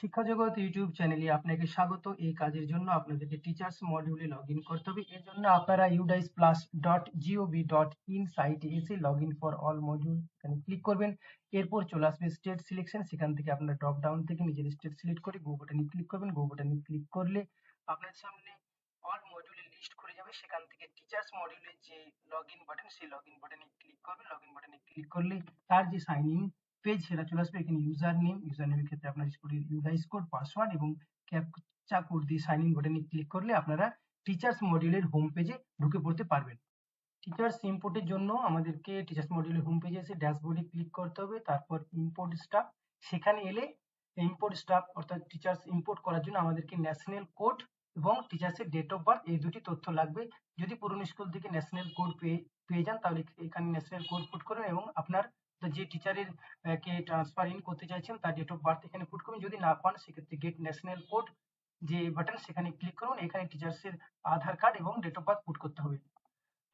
শিক্ষা জগৎ ইউটিউব চ্যানেলে আপনাকে স্বাগত। এই কাজের জন্য আপনাদেরকে টিচার্স মডিউলে লগ ইন করতে হবে। এর জন্য আপনারা udisplus.gov.in সাইটে এসে log in for all module এখানে ক্লিক করবেন। এরপর চলে আসবে স্টেট সিলেকশন, সেখান থেকে আপনার ড্রপ ডাউন থেকে নিজের স্টেট সিলেক্ট করে গো বাটনে ক্লিক করবেন। গো বাটনে ক্লিক করলে আপনার সামনে অল মডিউলের লিস্ট খুলে যাবে। সেখান থেকে টিচার্স মডিউলের যে লগ ইন বাটন, সেই লগ ইন বাটনে ক্লিক করবেন। লগ ইন বাটনে ক্লিক করলে তার যে সাইন ইন পেজ সেটা চলে আসবে। এখানে ইউজার নেমের ক্ষেত্রে আপনার স্কুলের ইউডাইস কোড, পাসওয়ার্ড এবং ক্যাপচা কোড দিয়ে সাইন ইন বাটনে ক্লিক করলে আপনারা টিচার্স মডিউলের হোম পেজে ঢুকে পড়তে পারবেন। টিচার্স ইম্পোর্টের জন্য আমাদেরকে টিচার্স মডিউলের হোম পেজে এসে ড্যাশবোর্ডে ক্লিক করতে হবে। তারপর ইম্পোর্ট স্টাফ, সেখানে এলে ইম্পোর্ট স্টাফ অর্থাৎ টিচার্স ইম্পোর্ট করার জন্য আমাদেরকে ন্যাশনাল কোড এবং টিচার্সের ডেট অফ বার্থ এই দুটি তথ্য লাগবে। যদি পুরনো স্কুল থেকে ন্যাশনাল কোড পেয়ে যান তাহলে এখানে ন্যাশনাল কোড পুট করবেন এবং আপনার যে টিচারের কে ট্রান্সফার ইন করতে চাইছেন তার ডেট অফ বার্থ এখানে পুট করবেন। যদি না পান সেক্ষেত্রে গেট ন্যাশনাল কোড যে বাটন সেখানে ক্লিক করুন। এখানে টিচার্সের আধার কার্ড এবং ডেট অফ বার্থ পুট করতে হবে।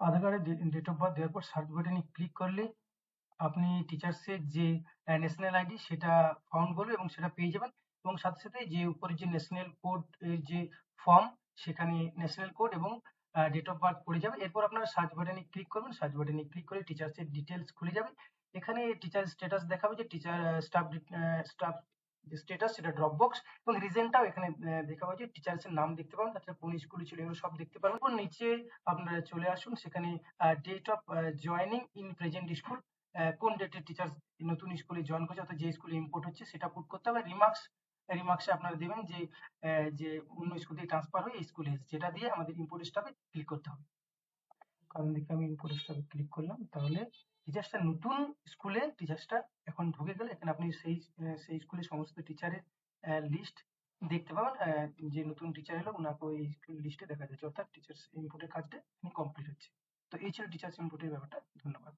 আধার কার্ডের ডেট অফ বার্থ দেওয়ার পর সার্চ বাটনে ক্লিক করলে আপনি টিচার্সের যে ন্যাশনাল আইডি সেটা ফাউন্ড করবে এবং সেটা পেয়ে যাবেন। এবং সাথে সাথে যে উপরে যে ন্যাশনাল কোড এর যে ফর্ম, সেখানে ন্যাশনাল কোড এবং ডেট অফ বার্থ পড়ে যাবে। এরপর আপনারা সার্চ বাটনে ক্লিক করবেন। সার্চ বাটনে ক্লিক করে টিচার্সের ডিটেলস খুলে যাবে। এখানে টিচার স্ট্যাটাস দেখাবে যে টিচার স্টাফ যে স্ট্যাটাস সেটা ড্রপ বক্স এবং রিজনটাও এখানে দেখাবে যে টিচার্সের নাম দেখতে পাবেন, তাছাড়া কোন স্কুলে ছিল এগুলো সব দেখতে পাবেন। এরপর নিচে আপনারা চলে আসুন, সেখানে date of joining in present school, কোন ডেটে টিচার নতুন স্কুলে জয়েন করছে অর্থাৎ যে স্কুলে ইম্পোর্ট হচ্ছে সেটা পুট করতে হবে। রিমার্কসে আপনারা দেবেন যে যে অন্য স্কুল থেকে ট্রান্সফার হয়ে এই স্কুলে এসেছে, যেটা দিয়ে আমাদের ইম্পোর্ট স্টাফে ক্লিক করতে হবে। কারণ দেখে আমি ইম্পোর্ট স্টাফে ক্লিক করলাম, তাহলে টিচার্সটা নতুন স্কুলে টিচার্সটা এখন ঢুকে গেলে এখানে আপনি সেই স্কুলের সমস্ত টিচারের লিস্ট দেখতে পাবেন। যে নতুন টিচার এলো ওনাকে ওই লিস্টে দেখা যাচ্ছে, অর্থাৎ টিচার্স ইম্পোর্টের কাজটা কমপ্লিট হচ্ছে। তো এই ছিল টিচার্স ইম্পোর্টের ব্যাপারটা। ধন্যবাদ।